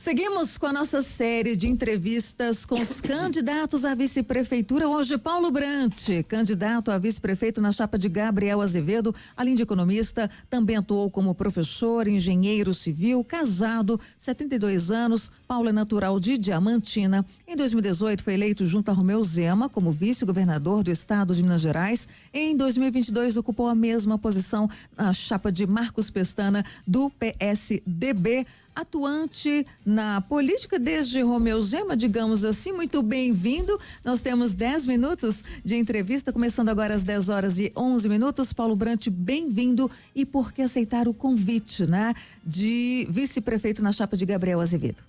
Seguimos com a nossa série de entrevistas com os candidatos à vice-prefeitura. Hoje, Paulo Brant, candidato a vice-prefeito na chapa de Gabriel Azevedo, além de economista, também atuou como professor, engenheiro civil, casado, 72 anos. Paulo é natural de Diamantina. Em 2018, foi eleito junto a Romeu Zema como vice-governador do estado de Minas Gerais. Em 2022, ocupou a mesma posição na chapa de Marcos Pestana, do PSDB. Atuante na política desde Romeu Zema, digamos assim. Muito bem-vindo. Nós temos 10 minutos de entrevista, começando agora às 10h11. Paulo Brant, bem-vindo. E por que aceitar o convite, né, de vice-prefeito na chapa de Gabriel Azevedo?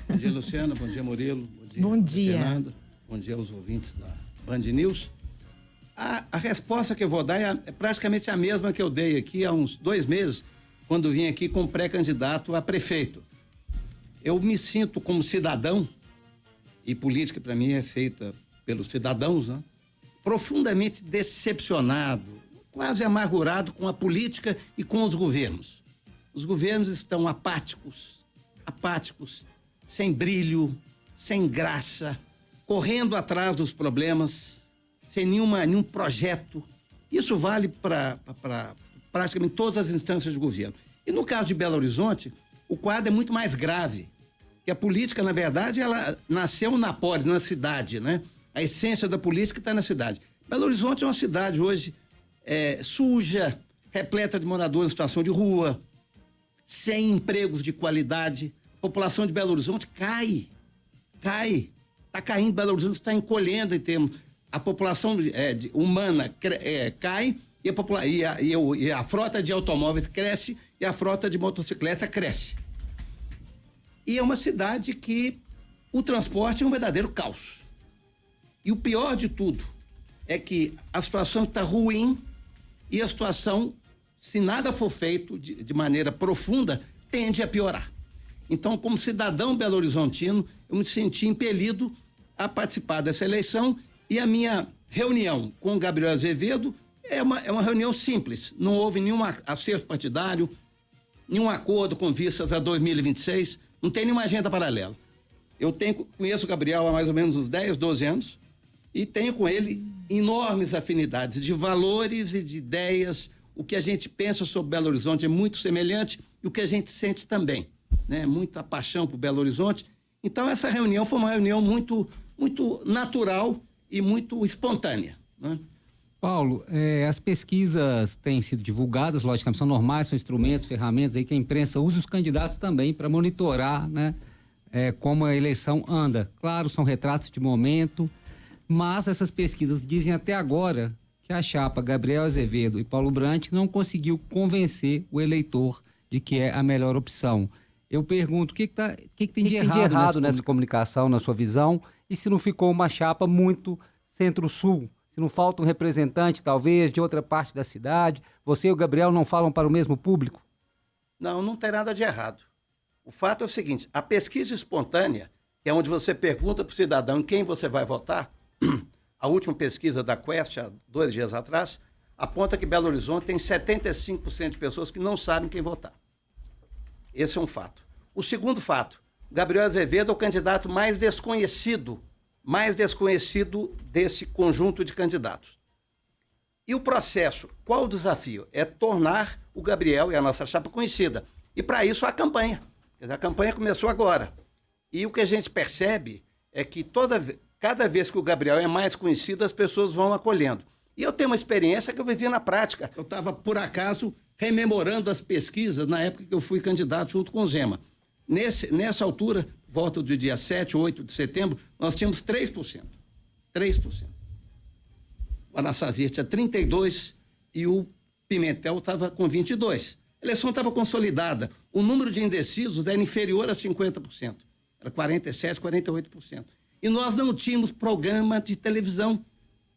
Bom dia, Luciana. Bom dia, Murilo. Bom dia. Fernanda. Bom dia aos ouvintes da Band News. A resposta que eu vou dar é praticamente a mesma que eu dei aqui há uns 2 meses, quando vim aqui como pré-candidato a prefeito. Eu me sinto como cidadão, e política para mim é feita pelos cidadãos, né? Profundamente decepcionado, quase amargurado com a política e com os governos. Os governos estão apáticos, sem brilho, sem graça, correndo atrás dos problemas, sem nenhum projeto. Isso vale para praticamente todas as instâncias de governo. E no caso de Belo Horizonte, o quadro é muito mais grave, que a política, na verdade, ela nasceu na polis, na cidade, né? A essência da política está na cidade. Belo Horizonte é uma cidade hoje suja, repleta de moradores em situação de rua, sem empregos de qualidade. A população de Belo Horizonte cai. Está caindo, Belo Horizonte está encolhendo em termos. A população humana cai, e a frota de automóveis cresce e a frota de motocicleta cresce. E é uma cidade que o transporte é um verdadeiro caos. E o pior de tudo é que a situação está ruim e a situação, se nada for feito de maneira profunda, tende a piorar. Então, como cidadão belo-horizontino, eu me senti impelido a participar dessa eleição, e a minha reunião com o Gabriel Azevedo é uma reunião simples. Não houve nenhum acerto partidário, nenhum acordo com vistas a 2026, não tem nenhuma agenda paralela. Eu conheço o Gabriel há mais ou menos uns 10, 12 anos e tenho com ele enormes afinidades de valores e de ideias. O que a gente pensa sobre Belo Horizonte é muito semelhante e o que a gente sente também, né? Muita paixão por Belo Horizonte. Então essa reunião foi uma reunião muito, muito natural e muito espontânea, né? Paulo, as pesquisas têm sido divulgadas, logicamente são normais, são instrumentos, ferramentas aí que a imprensa usa, os candidatos também para monitorar, né, como a eleição anda. Claro, são retratos de momento, mas essas pesquisas dizem até agora que a chapa Gabriel Azevedo e Paulo Brant não conseguiu convencer o eleitor de que é a melhor opção. Eu pergunto, o que tem de errado nessa comunicação, na sua visão, e se não ficou uma chapa muito centro-sul? Se não falta um representante, talvez, de outra parte da cidade, você e o Gabriel não falam para o mesmo público? Não tem nada de errado. O fato é o seguinte, a pesquisa espontânea, que é onde você pergunta para o cidadão em quem você vai votar, a última pesquisa da Quest, há 2 dias atrás, aponta que Belo Horizonte tem 75% de pessoas que não sabem quem votar. Esse é um fato. O segundo fato, Gabriel Azevedo é o candidato mais desconhecido desse conjunto de candidatos. E o processo, qual o desafio? É tornar o Gabriel e a nossa chapa conhecida. E para isso a campanha. Quer dizer, a campanha começou agora. E o que a gente percebe é que cada vez que o Gabriel é mais conhecido, as pessoas vão acolhendo. E eu tenho uma experiência que eu vivi na prática. Eu estava, por acaso, rememorando as pesquisas na época que eu fui candidato junto com o Zema. Nessa altura, volta do dia 7, 8 de setembro, nós tínhamos 3%. 3%. O Anastasia tinha 32% e o Pimentel estava com 22%. A eleição estava consolidada. O número de indecisos era inferior a 50%. Era 47%, 48%. E nós não tínhamos programa de televisão,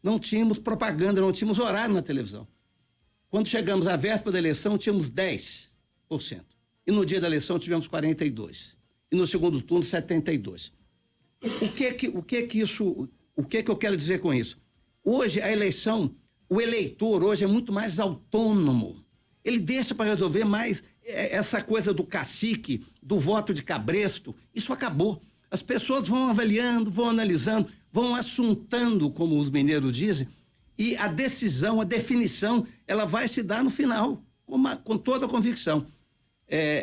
não tínhamos propaganda, não tínhamos horário na televisão. Quando chegamos à véspera da eleição, tínhamos 10%. E no dia da eleição tivemos 42%. E no segundo turno, 72%. O que eu quero dizer com isso? Hoje, a eleição, o eleitor hoje é muito mais autônomo. Ele deixa para resolver mais essa coisa do cacique, do voto de cabresto, isso acabou. As pessoas vão avaliando, vão analisando, vão assuntando, como os mineiros dizem, e a decisão, a definição, ela vai se dar no final, com toda a convicção.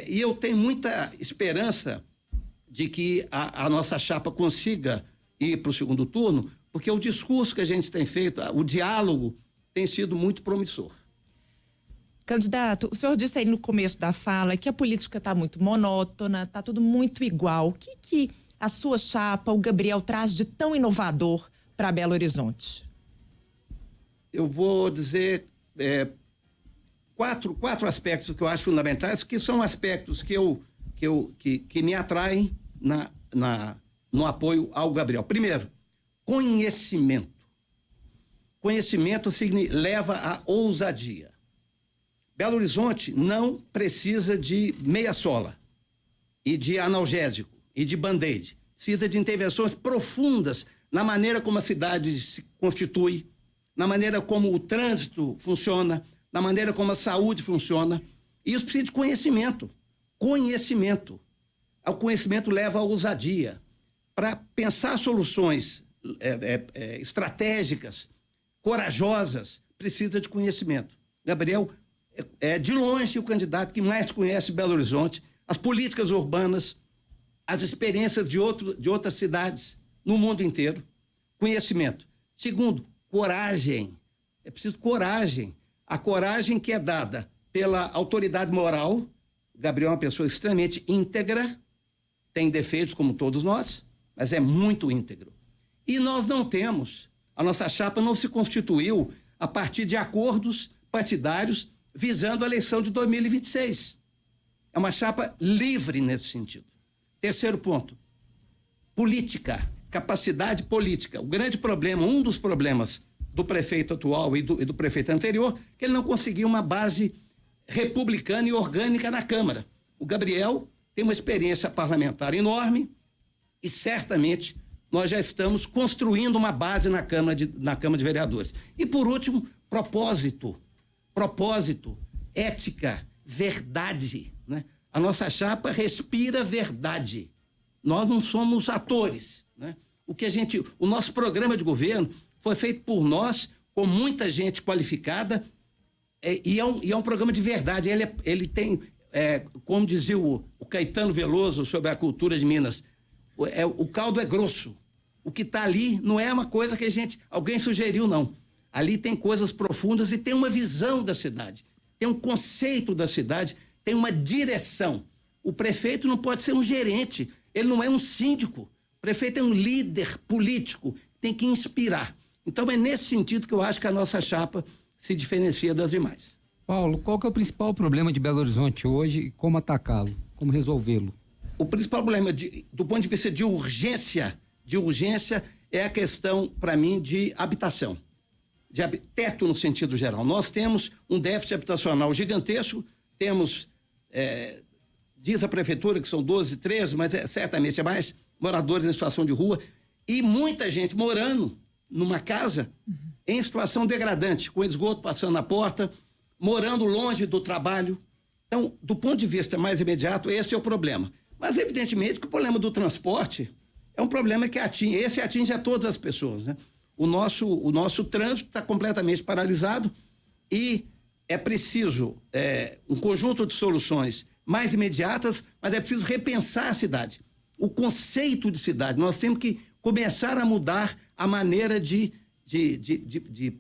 E eu tenho muita esperança de que a nossa chapa consiga ir para o segundo turno, porque o discurso que a gente tem feito, o diálogo, tem sido muito promissor. Candidato, o senhor disse aí no começo da fala que a política está muito monótona, está tudo muito igual. O que a sua chapa, o Gabriel, traz de tão inovador para Belo Horizonte? Eu vou dizer quatro aspectos que eu acho fundamentais, que são aspectos que me atraem no apoio ao Gabriel. Primeiro, conhecimento. Conhecimento leva à ousadia. Belo Horizonte não precisa de meia-sola e de analgésico e de band-aid. Precisa de intervenções profundas na maneira como a cidade se constitui, na maneira como o trânsito funciona, na maneira como a saúde funciona. E isso precisa de conhecimento. Conhecimento. O conhecimento leva à ousadia. Para pensar soluções estratégicas, corajosas, precisa de conhecimento. Gabriel é de longe o candidato que mais conhece Belo Horizonte, as políticas urbanas, as experiências de outras cidades no mundo inteiro. Conhecimento. Segundo, coragem. É preciso coragem. A coragem que é dada pela autoridade moral. Gabriel é uma pessoa extremamente íntegra, tem defeitos como todos nós, mas é muito íntegro. E nós não temos, a nossa chapa não se constituiu a partir de acordos partidários visando a eleição de 2026. É uma chapa livre nesse sentido. Terceiro ponto, política, capacidade política. O grande problema, um dos problemas do prefeito atual e do prefeito anterior, que ele não conseguiu uma base republicana e orgânica na Câmara. O Gabriel tem uma experiência parlamentar enorme e certamente nós já estamos construindo uma base na Câmara de Vereadores. E por último, propósito, ética, verdade, né? A nossa chapa respira verdade. Nós não somos atores, né? O nosso programa de governo foi feito por nós, com muita gente qualificada, e é um programa de verdade. Ele tem, como dizia o Caetano Veloso sobre a cultura de Minas, o caldo é grosso. O que está ali não é uma coisa que alguém sugeriu, não. Ali tem coisas profundas e tem uma visão da cidade, tem um conceito da cidade, tem uma direção. O prefeito não pode ser um gerente, ele não é um síndico. O prefeito é um líder político, tem que inspirar. Então é nesse sentido que eu acho que a nossa chapa se diferencia das demais. Paulo, qual que é o principal problema de Belo Horizonte hoje e como atacá-lo, como resolvê-lo? O principal problema, do ponto de vista de urgência é a questão, para mim, de habitação. Teto no sentido geral. Nós temos um déficit habitacional gigantesco, temos, diz a prefeitura que são 12, 13, mas certamente é mais, moradores em situação de rua, e muita gente morando numa casa em situação degradante, com esgoto passando na porta, morando longe do trabalho. Então, do ponto de vista mais imediato, esse é o problema. Mas, evidentemente, que o problema do transporte é um problema que atinge a todas as pessoas, né? O nosso trânsito está completamente paralisado e é preciso um conjunto de soluções mais imediatas, mas é preciso repensar a cidade. O conceito de cidade, nós temos que começar a mudar a maneira de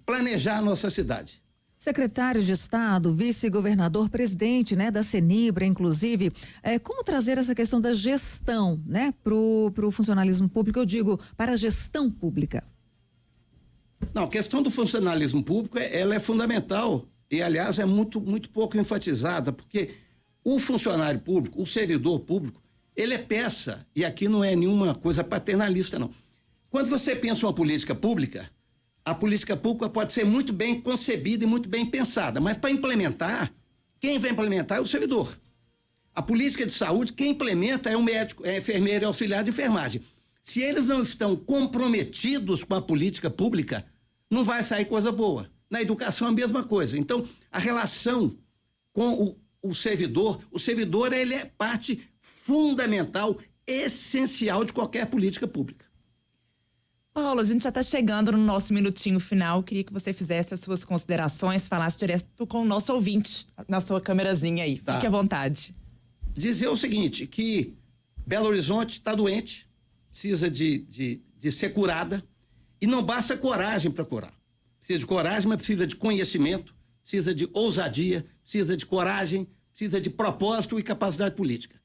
planejar a nossa cidade. Secretário de Estado, vice-governador, presidente, né, da Cenibra, inclusive, como trazer essa questão da gestão, né, pro funcionalismo público, eu digo, para a gestão pública? Não, a questão do funcionalismo público, ela é fundamental e, aliás, é muito pouco enfatizada, porque o funcionário público, o servidor público, ele é peça, e aqui não é nenhuma coisa paternalista, não. Quando você pensa uma política pública, a política pública pode ser muito bem concebida e muito bem pensada, mas para implementar, quem vai implementar é o servidor. A política de saúde, quem implementa é o médico, é enfermeiro, é auxiliar de enfermagem. Se eles não estão comprometidos com a política pública, não vai sair coisa boa. Na educação, a mesma coisa. Então, a relação com o servidor ele é parte fundamental, essencial de qualquer política pública. Paulo, a gente já está chegando no nosso minutinho final. Queria que você fizesse as suas considerações, falasse direto com o nosso ouvinte na sua câmerazinha aí. Tá. Fique à vontade. Dizer o seguinte, que Belo Horizonte está doente, precisa de ser curada, e não basta coragem para curar. Precisa de coragem, mas precisa de conhecimento, precisa de ousadia, precisa de coragem, precisa de propósito e capacidade política.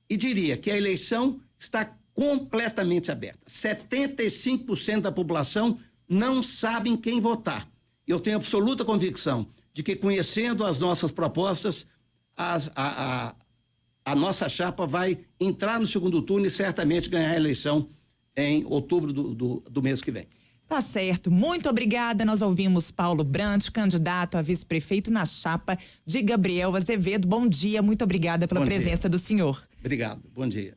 E diria que a eleição está completamente aberta. 75% da população não sabe em quem votar. Eu tenho absoluta convicção de que, conhecendo as nossas propostas, a nossa chapa vai entrar no segundo turno e certamente ganhar a eleição em outubro do mês que vem. Tá certo. Muito obrigada. Nós ouvimos Paulo Brant, candidato a vice-prefeito na chapa de Gabriel Azevedo. Bom dia. Muito obrigada pela presença do senhor. Obrigado. Bom dia.